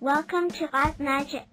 Welcome to ArtMagic.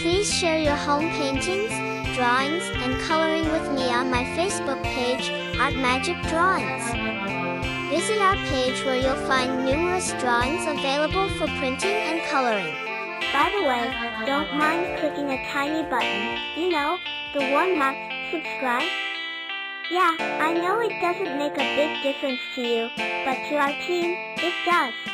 Please share your home paintings, drawings, and coloring with me on my Facebook page, ArtMagic Drawings. Visit our page where you'll find numerous drawings available for printing and coloring. By the way, don't mind clicking a tiny button, you know, the one marked subscribe. Yeah, I know it doesn't make a big difference to you, but to our team, it does.